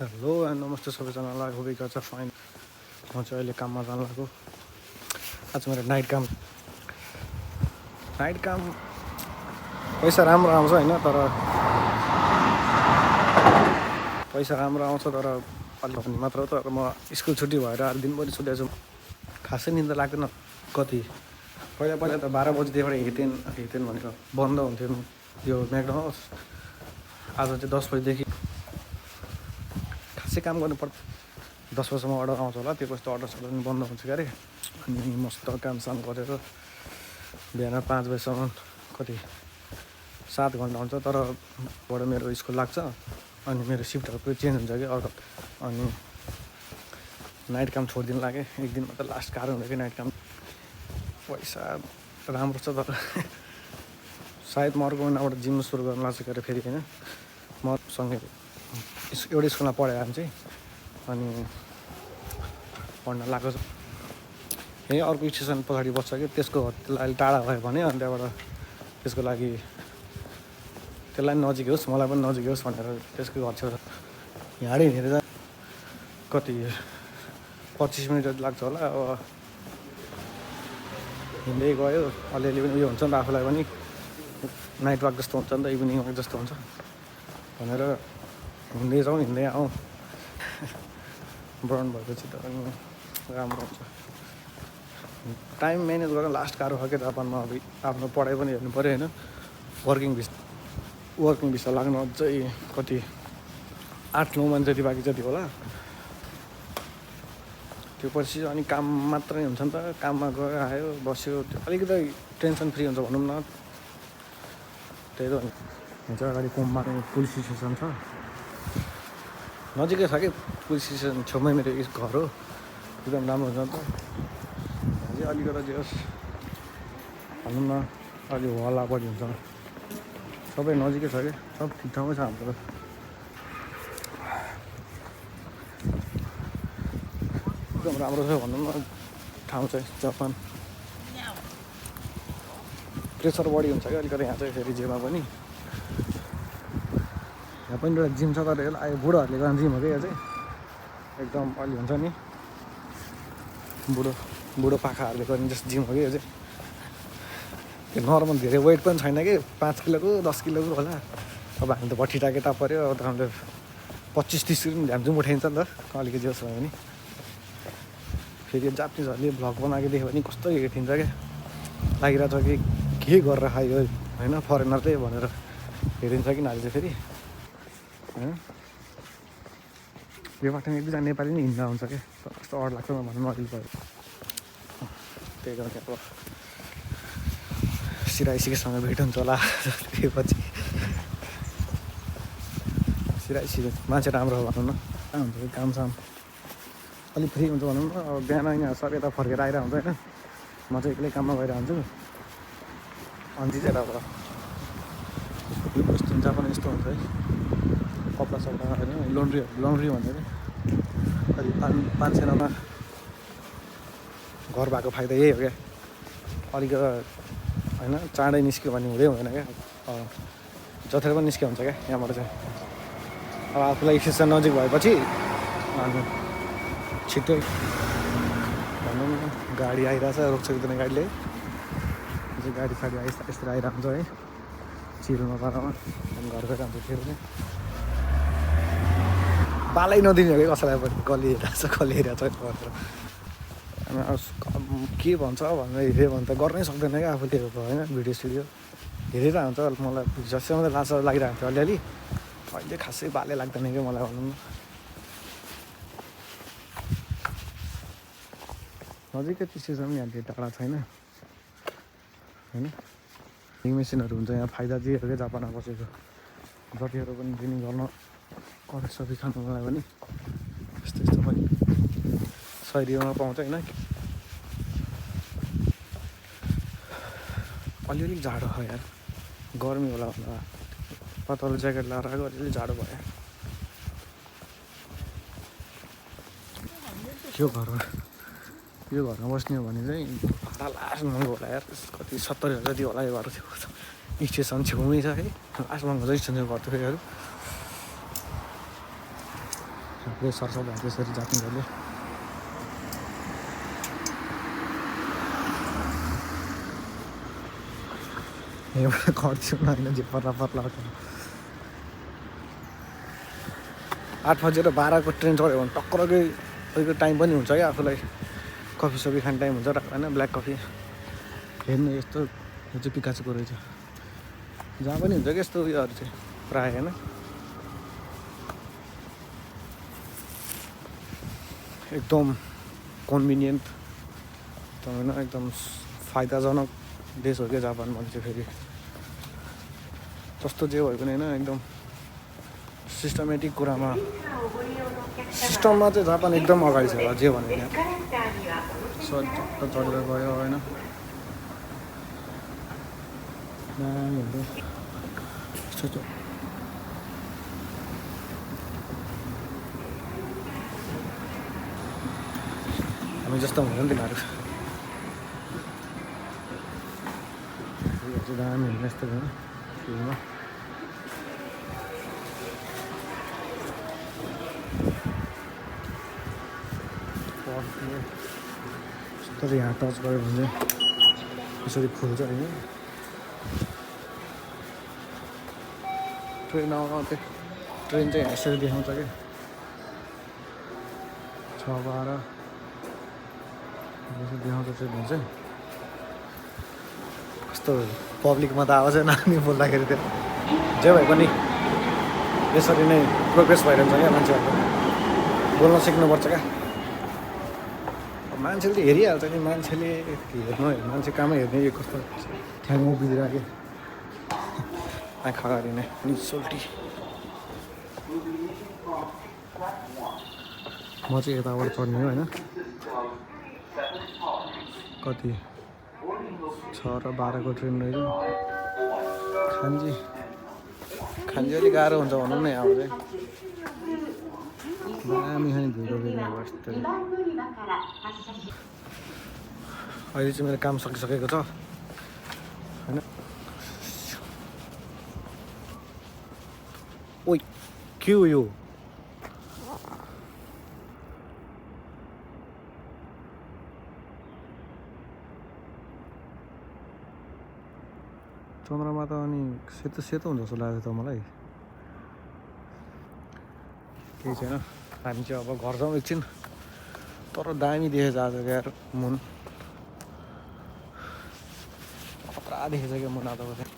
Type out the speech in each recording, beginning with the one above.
Hello नमस्ते सबैजनालाई hope गर्छ फाइन। म चाहिँ अहिले काममा जान लागेको। आज मेरो नाइट काम पैसा राम्रो आउँछ होइन, तर अलि भन्ने मात्र हो। तर म स्कुल छुट्टी भएर आज दिनभरि सुतेको छु। खासै निन्दा लाग्दैन। कति पहिला त 12 बजीदेखिबाट हिँड्थेन भनेर बन्द हुन्थ्यो यो म्याकडोनल्ड्स। आज चाहिँ 10 बजीदेखि खासै काम गर्नु पर्छ। 10 बजीसम्म अर्डर आउँछ होला, त्यो पछि त अर्डर पनि बन्द हुन्छ क्यारे। अनि मस्त कामसाम गरेर बिहान 5 बजीसम्म कति 7 घन्टा हुन्छ। तर बाट मेरो स्कुल लाग्छ अनि मेरो सिफ्टहरू पनि चेन्ज हुन्छ कि अर्को। अनि नाइट काम छोडिदिनु लाग्यो एक दिनमा। त लास्ट गाह्रो हुन्छ कि नाइट काम। पैसा राम्रो छ तर सायद म अर्को महिनाबाट जिम सुरु गर्न लाग्छ क्यारे फेरि होइन। म सँगै एउटै स्कुलमा पढेर चाहिँ अनि पढ्न लागेको छ। यहीँ अर्को स्टेसन पछाडि बस्छ कि त्यसलाई टाढा भयो भने अनि त्यहाँबाट त्यसको लागि त्यसलाई नजिक होस् मलाई पनि नजिक होस् भनेर त्यसको घर छेउ हिँडेर हिँडेर कति 25 मिनट लाग्छ होला। अब हिँड्दै गयो अलिअलि पनि उयो हुन्छ नि त, आफूलाई पनि नाइट वाक जस्तो हुन्छ नि त, इभिनिङ वाक जस्तो हुन्छ भनेर हिँड्दै जाउँ हिँड्दै आउँ। बर्न भएपछि त अनि राम्रो हुन्छ। टाइम म्यानेज गरेर लास्ट गाह्रो हो क्या जापानमा। अब आफ्नो पढाइ पनि हेर्नु पऱ्यो होइन। वर्किङ भिसा लाग्नु अझै कति 8-9 महिना जति बाँकी जति होला। त्यो पछि अनि काम मात्रै हुन्छ नि त। काममा गयो आयो बस्यो, अलिकति टेन्सन फ्री हुन्छ भनौँ न। त्यही त यहाँ चाहिँ अगाडि कोममा पुलिस स्टेसन छ, नजिकै छ कि पुलिस स्टेसन छेउमै मेरो घर हो। एकदम राम्रो हुन्छ नि त। यहाँ चाहिँ अलिकति जे होस् भनौँ न, अलि हल्ला बढी हुन्छ। सबै नजिकै छ कि सब ठिकठाकै छ हाम्रो। एकदम राम्रो छ भनौँ न ठाउँ चाहिँ जापान। प्रेसर बढी हुन्छ क्या अलिकति यहाँ चाहिँ फेरि जेमा पनि। यहाँ पनि एउटा जिम छ तर यसलाई बुढोहरूले गर्ने जिम हो क्या। यहाँ चाहिँ एकदम अलि हुन्छ नि बुढो पाखाहरूले गर्ने जस्तो जिम हो कि यो चाहिँ। त्यो नर्मल धेरै वेट पनि छैन कि 5 किलोको 10 किलोको होला। अब हामी त भट्टिटा केटा पऱ्यो। अब त हामीले 25-30 किलो पनि झ्यामझुम उठाइन्छ नि त अलिकति जे होस् भयो भने। फेरि जापानिजहरूले भ्लग बनाएको देख्यो भने कस्तो हेरिदिन्छ क्या, लागिरहेको छ कि के गरेर खायो होइन फरेनरले भनेर हेरिदिन्छ कि नाले चाहिँ फेरि होइन। यो बाटोमा एक दुईजना नेपाली नै हिँड्दा हुन्छ क्या, कस्तो अड लाग्छ भनौँ न अलिक भयो। त्यही कारण अब सिराइसीसँग भेट हुन्छ होला पछि। सिराइसी मान्छे राम्रो हो भनौँ न, कहाँ हुन्छ कामसाम अलिक फ्री हुन्छ भनौँ न। अब बिहान यहाँ सब यता फर्केर आइरहेको हुन्छ होइन। म चाहिँ एक्लै काममा गइरहेको हुन्छु। अनि चाहिँ अब यस्तो जापान यस्तो हुन्छ है, कपडा सपडा होइन लन्ड्री भन्छ कि कति 500 घर भएको फाइदा यही हो क्या। अलिक होइन चाँडै निस्क्यो भने हुँदैन क्या। जथेर पनि निस्क्यो हुन्छ क्या यहाँबाट चाहिँ। अब आफूलाई स्टेसन नजिक भएपछि अनि छिट्टै भनौँ न गाडी आइरहेछ, रोक्छ किन गाडीले चाहिँ गाडी साडी आइस्ता आइरहेको हुन्छ है चिलमा पारामा। अनि घर गएर जान्छ फेरि चाहिँ बालै नदिने हो कि कसैलाई पनि कसले हेरिरहेको छ भनेर। के भन्छ भनेर हेऱ्यो भने त गर्नै सक्दैन क्या आफूले होइन। भिडियो सिडियो हेरिरहेको हुन्छ। मलाई जसै मात्रै लाज लागिरहेको थियो अलिअलि, अहिले खासै बाले लाग्दैन क्या मलाई भनौँ न। नजिकै स्टेसन पनि यहाँ धेरै टाढा छैन होइन। मेसिनहरू हुन्छ यहाँ, फाइदा चाहिँ हो क्या जापानमा बसेको। जतिहरू पनि ट्रेनिङ गर्न कलेज सबै खानु मलाई पनि यस्तो पनि सहिरियोमा पाउँछ होइन। अलिअलि जाडो हो यार, गर्मी होला भन्दा पातलो ज्याकेट लगाएर आएको, अलिअलि जाडो भयो। यो घरमा बस्ने हो भने चाहिँ भाडा लास्ट महँगो होला यार, कति 70,000 जति होला यो घर छेउ। स्टेसन छेउमै छ है, लास्ट महँगो चाहिँ स्टेसन घर त फेरि आफूले सरसफाइ त्यसरी जातिहरूले एउटा खर्च्यो न होइन जे पर्ला पर्ला 8:12 ट्रेन चढ्यो भने टक्करकै अहिलेको टाइम पनि हुन्छ क्या आफूलाई कफी सफी खाने टाइम हुन्छ होइन ब्ल्याक कफी हेर्नु यस्तो यो चाहिँ पिकाचोको रहेछ जहाँ पनि हुन्छ क्या यस्तो उयोहरू चाहिँ प्रायः होइन एकदम कन्भिनियन्ट होइन एकदम फाइदाजनक देश हो क्या जापान भने चाहिँ फेरि जस्तो जे भयो पनि होइन एकदम सिस्टमेटिक कुरामा सिस्टममा चाहिँ जापान एकदम अगाडि छ होला जे भने त्यहाँ चढेर गयो होइन हामी जस्तो हुँदैन तिनीहरू दामी हुने यस्तो होइन फिल्ममा तर यहाँ टच गऱ्यो भने चाहिँ यसरी खुल्छ होइन ट्रेन आउँदै ट्रेन चाहिँ यसरी देखाउँछ कि 6:12 देखाउँछ ट्रेन चाहिँ कस्तो पब्लिकमा त आवाजै नानी बोल्दाखेरि त्यो जे भए पनि यसरी नै प्रोग्रेस भइरहन्छ क्या मान्छेहरूको बोल्न सिक्नुपर्छ क्या मान्छेले त हेरिहाल्छ नि मान्छेले हेर्नु मान्छे कामै हेर्ने यो कस्तो ठ्याङ्गो बिग्रायो आँखा अगाडि नै निसोल्टी म चाहिँ यताबाट चढ्ने हो होइन कति 6:12 को ट्रेन रहेछ खान्जी अलिक गाह्रो हुन्छ भनौँ न अब चाहिँ दामी खाने भिडियो यस्तो अहिले चाहिँ मेरो काम सकिसकेको छ होइन ओइ के हो यो चन्द्रमा त अनि सेतो सेतो हुन्छ जस्तो लाग्यो त मलाई केही छैन हामी चाहिँ अब घर जाउँ एकछिन तर दामी देखेछ आज यार मुन खतरा देखेछ क्या मुन आजको चाहिँ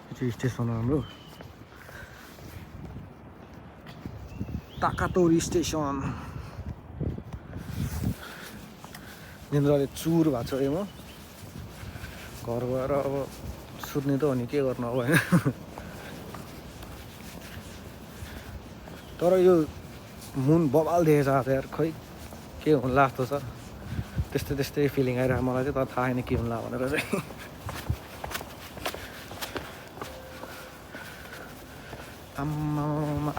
यो चाहिँ स्टेसन हो हाम्रो ताकातोरी स्टेसन निन्द्राले चुर भएको छ म घर गएर अब सुत्ने त हो नि के गर्नु अब होइन तर यो मुन बबाल देखेछ आज यार खै के हुन्ला जस्तो छ त्यस्तै फिलिङ आइरहेको मलाई चाहिँ तर थाहा छैन के हुन्ला भनेर चाहिँ आम्मामा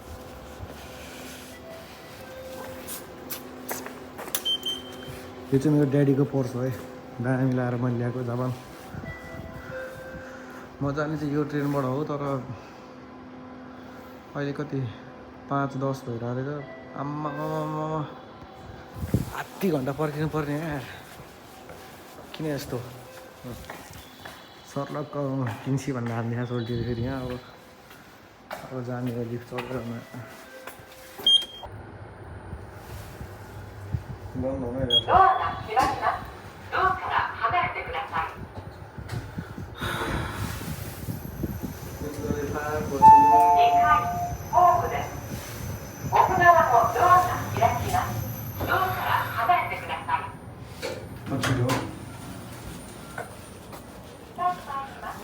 यो चाहिँ मेरो ड्याडीको पर्स हो है दामी लाएर मैले ल्याएको जापान म जाने चाहिँ यो ट्रेनबाट हो तर अहिले कति 5:10 भइरहेको रहेछ आम्मा आधी घन्टा पर्खिनु पर्ने यार किन यस्तो सर्लक्क किन्सी भन्ने हाल्ने यहाँ सोल्टिएर फेरि यहाँ अब जाने हो लिफ्ट चढेर बन्द हुनै रहेछ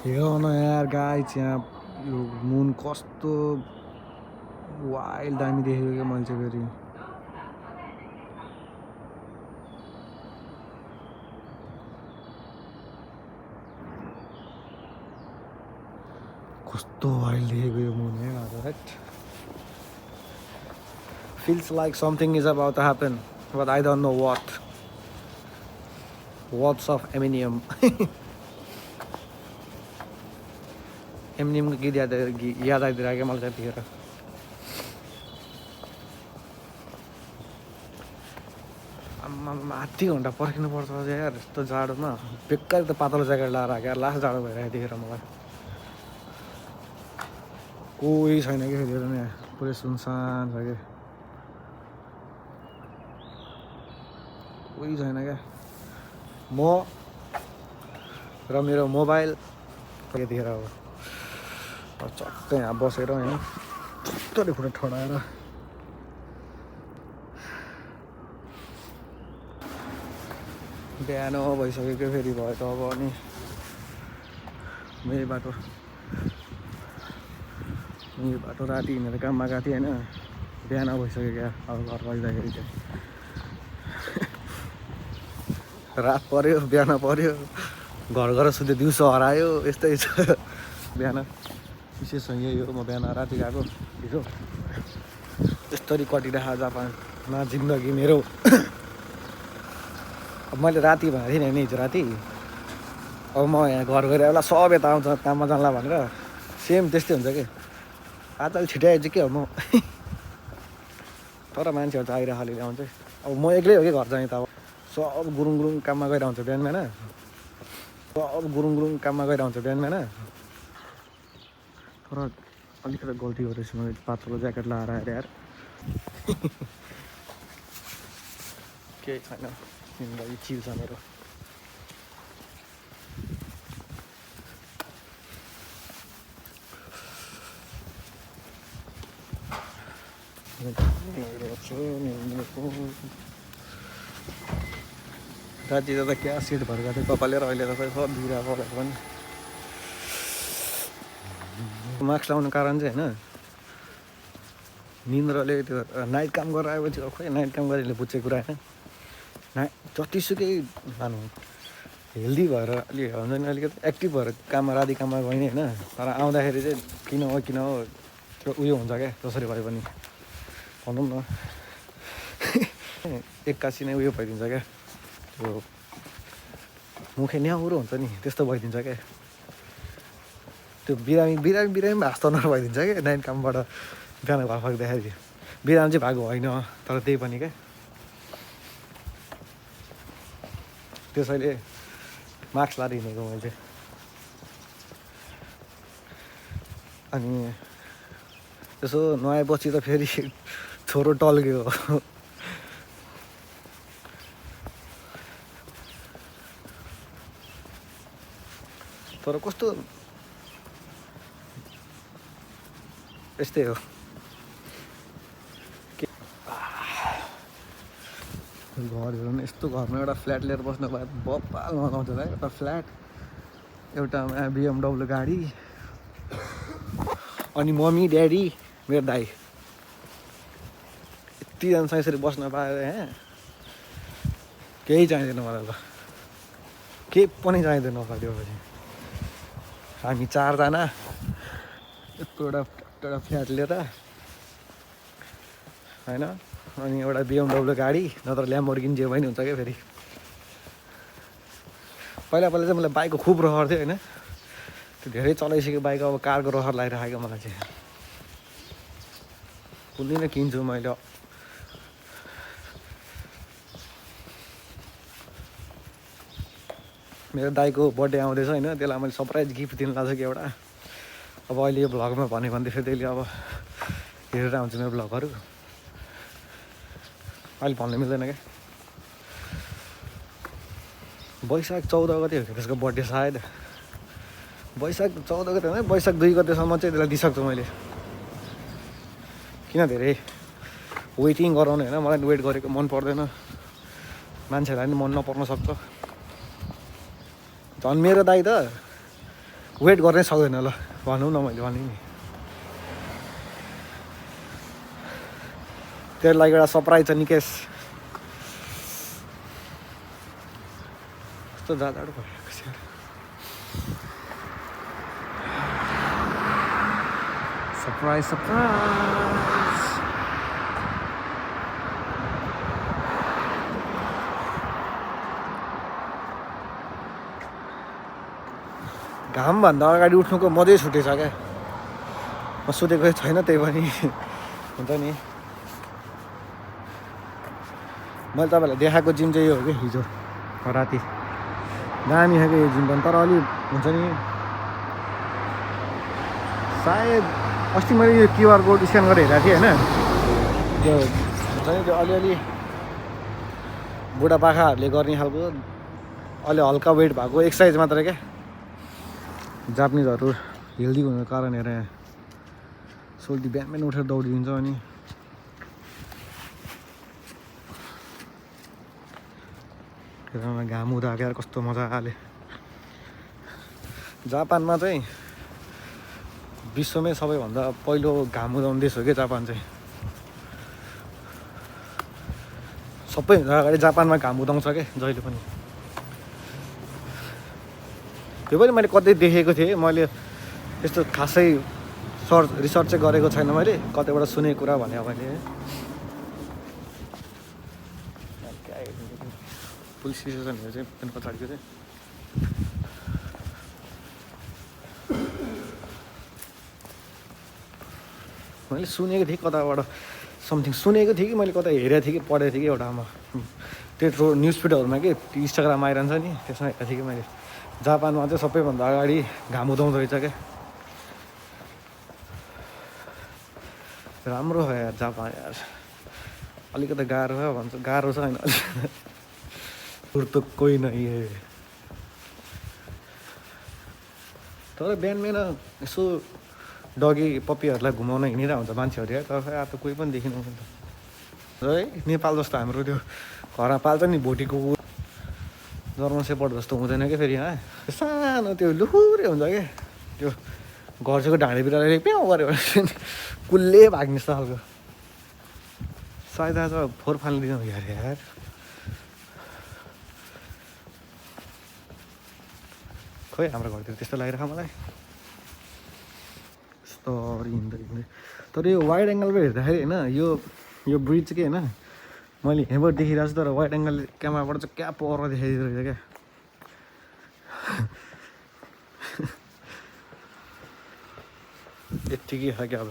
यो न यार गाइस यहाँ यो मुन कस्तो वाइल्ड दामी देखेको क्या मैले चाहिँ फेरि कस्तो वाइल्ड देखेको यो मुन है आज right feels like something is about to happen but I don't know what words of Eminem Eminem को गीत याद आइदिरहेको क्या मलाई त्यतिखेर आधी घन्टा पर्खिनु पर्छ अझै यार यस्तो जाडोमा बेकार त पातलो ज्याकेट लाएर आएको यार लास्ट जाडो भइरहेको देखेर मलाई कोही छैन कि फेरि हेर्नु यहाँ पुरै सुनसान छ कि कोही छैन क्या म र मेरो मोबाइल यतिखेर अब चक्क यहाँ बसेर होइन चट्टै खुट्टा ठडाएर बिहान भइसकेको फेरि भयो त अब अनि मेरो बाटो राति हिँडेर काममा गएको थिएँ होइन बिहान भइसक्यो क्या अब घर बस्दाखेरि चाहिँ रात पऱ्यो बिहान पऱ्यो घर गएर सुत्यो दिउँसो हरायो यस्तै छ बिहान विशेष यही हो म बिहान राति गएको हिजो यस्तरी कटिरहेको जापानमा जिन्दगी मेरो अब मैले राति भनेको थिएँ नि हिजो राति अब म यहाँ घर गएर एउटा सब यता आउँछ काममा जानला भनेर सेम त्यस्तै हुन्छ कि आज अलिक छिटै आइज के हो म तर मान्छेहरू त आइरहेको अलिअलि आउँछ अब म एक्लै हो कि घर जाने त अब सब गुरुङ काममा गएर आउँछ बिहान बिहान तर अलिकति गल्ती गरेछु मैले पातलो ज्याकेट लगाएर आएर यार केही छैन जिन्दगी चिल छ मेरो राति त क्या सिट भर्का थियो कपालेर अहिले त खै सब बिरा परेको पनि मास्क लाउनु कारण चाहिँ होइन निन्द्राले त्यो नाइट काम गरेर आएपछि खोइ नाइट काम गरेर बुझ्ने कुरा होइन जतिसुकै मानौँ हेल्दी भएर अलि हुन्छ नि अलिकति एक्टिभ भएर काममा राति काममा गइने होइन तर आउँदाखेरि चाहिँ किन हो त्यो उयो हुन्छ क्या जसरी भए पनि भनौँ न एक्कासी नै उयो भइदिन्छ क्या त्यो मुखे न्याउरो हुन्छ नि त्यस्तो भइदिन्छ क्या त्यो बिरामी भास्तो नर भइदिन्छ क्या नाइट कामबाट बिहान घर फर्किँदाखेरि बिरामी चाहिँ भएको होइन तर त्यही पनि क्या त्यसैले मास्क लाएर हिँडेको मैले अनि यसो नुहाएपछि त फेरि छोरो टल्क्यो तर कस्तो यस्तै हो घरहरू पनि यस्तो घरमा एउटा फ्ल्याट लिएर बस्नु भए बप्पा लगाउँछ है एउटा फ्ल्याट एउटा BMW गाडी अनि मम्मी ड्याडी मेरो दाइ यतिजना यसरी बस्न पायो यहाँ केही चाहिँदैन मलाई त केही पनि चाहिँदैन त्योपछि हामी चारजना यत्रो एउटा फ्ल्याट लिएर होइन अनि एउटा BMW गाडी नत्र ल्याम्बोर्गिनी जे पनि हुन्छ क्या फेरि पहिला चाहिँ मलाई बाइकको खुब रहर थियो होइन त्यो धेरै चलाइसक्यो बाइक अब कारको रहर लगाइरहेको मलाई चाहिँ कुनै नै किन्छु मैले मेरो दाइको बर्थडे आउँदैछ होइन त्यसलाई मैले सरप्राइज गिफ्ट दिनु लाग्छ कि एउटा अब अहिले यो भ्लगमा भन्यो भने फेरि त्यसले अब हेरेर आउँछ मेरो भ्लगहरू अहिले भन्नु मिल्दैन क्या वैशाख 14 गते हो कि त्यसको बर्थडे सायद वैशाख 14 गते होइन वैशाख 2 गतेसम्म चाहिँ त्यसलाई दिइसक्छु मैले किन धेरै वेटिङ गराउने होइन मलाई वेट गरेको मन पर्दैन मान्छेहरूलाई पनि मन नपर्न सक्छ झन् मेरो दाइ त वेट गर्नै सक्दैन ल भनौँ न मैले भने नि तेरो लागि एउटा सरप्राइज छ निकेश कस्तो जाडो भइरहेको छ सरप्राइज घामभन्दा अगाडि उठ्नुको मजै छुटेछ क्या म सुतेको छैन त्यही पनि हुन्छ नि मैले तपाईँलाई देखाएको जिम चाहिँ यो हो कि हिजो राति दामी खाएको यो जिम पनि तर अलि हुन्छ नि सायद अस्ति मैले यो क्युआर कोड स्क्यान गरेर हेरेको थिएँ होइन त्यो हुन्छ नि त्यो अलिअलि बुढापाकाहरूले गर्ने खालको अलि हल्का वेट भएको एक्सर्साइज मात्रै क्या जापानिजहरू हेल्दी हुनुको कारण हेर यहाँ सोल्टी बिहान बिहान उठेर दौडिदिन्छ अनि घाम हुँदा क्या कस्तो मजाले जापानमा चाहिँ विश्वमै सबैभन्दा पहिलो घाम उदाउने देश हो क्या जापान चाहिँ सबैभन्दा अगाडि जापानमा घाम उदाउँछ क्या जहिले पनि त्यो पनि मैले कतै देखेको थिएँ मैले त्यस्तो खासै रिसर्च चाहिँ गरेको छैन मैले कतैबाट सुनेको कुरा भने मैले पुलिस स्टेसनहरू चाहिँ पनि पछाडिको चाहिँ मैले सुनेको थिएँ कताबाट समथिङ सुनेको थिएँ कि मैले कता हेरेको थिएँ कि पढेको थिएँ कि एउटामा त्यत्रो न्युज फिडहरूमा कि इन्स्टाग्राम आइरहन्छ नि त्यसमा हेरेको थिएँ कि मैले जापानमा चाहिँ सबैभन्दा अगाडि घाम उदाउँदो रहेछ क्या राम्रो हो यार जापान यार अलिकति गाह्रो छ भन्छ गाह्रो छ होइन त कोही नै तर बिहान बिहान यसो डगी पप्पीहरूलाई घुमाउन हिँडिरहेको हुन्छ मान्छेहरू या तर अब त कोही पनि देखिनु है नेपाल जस्तो हाम्रो त्यो घरमा पाल्छ नि भोटी कुकुर जर्मन सेपर्ड जस्तो हुँदैन क्या फेरि यहाँ सानो त्यो लुहुरे हुन्छ क्या त्यो घरछेउको ढाँडे बिरालोले प्याउ गऱ्यो भने कुल्ले भाग्ने जस्तो खालको सायद आज फोहोर फाल्दिनँ यार खोइ हाम्रो घरतिर त्यस्तो लागिरहेको मलाई यस्तरी हिँड्दै हिँड्दै तर यो वाइड एङ्गलबाट हेर्दाखेरि होइन यो ब्रिज चाहिँ के होइन मैले यहाँबाट देखिरहेको छु तर वाइड एङ्गल क्यामेराबाट चाहिँ क्या पर देखाइदिँदो रहेछ क्या यत्तिकै छ क्या अब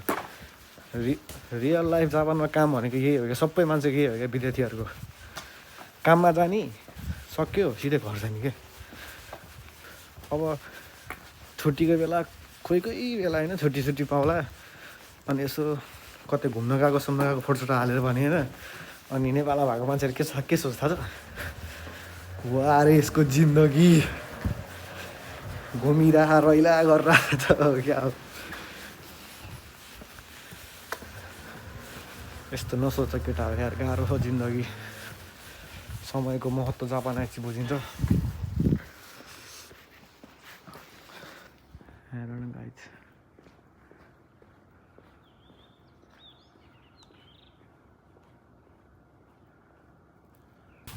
रियल लाइफ जापानमा काम भनेको यही हो क्या सबै मान्छे यही हो क्या विद्यार्थीहरूको काममा जाने सक्यो सिधै घर जाने क्या अब छुट्टीको बेला कोही बेला होइन छुट्टी पाउला अनि यसो कतै घुम्न गएको सुम्न गएको फोटोसोटो हालेर भने होइन अनि नेपालमा भएको मान्छेहरू के सोच्छ थाहा छ वा रे यसको जिन्दगी घुमिरह रैला गरेर त क्या हो यस्तो नसोच केटाहरू यार गाह्रो छ जिन्दगी समयको महत्त्व जापान आएपछि बुझिन्छ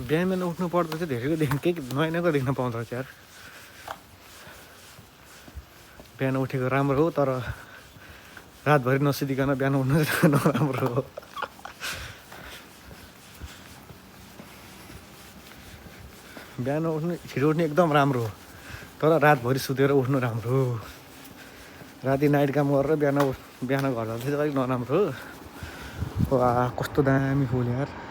बिहान बिहान उठ्नु पर्दा चाहिँ धेरैको केही नयाँ नयाँको देख्न पाउँछ यार बिहान उठेको राम्रो हो तर रातभरि नसुतिकन बिहान उठ्नु नराम्रो हो बिहान उठ्नु छिटो उठ्नु एकदम राम्रो हो तर रातभरि सुतेर उठ्नु राम्रो हो राति नाइट काम गरेर बिहान घर जाँदा चाहिँ अलिक नराम्रो हो वा कस्तो दामी फुल यार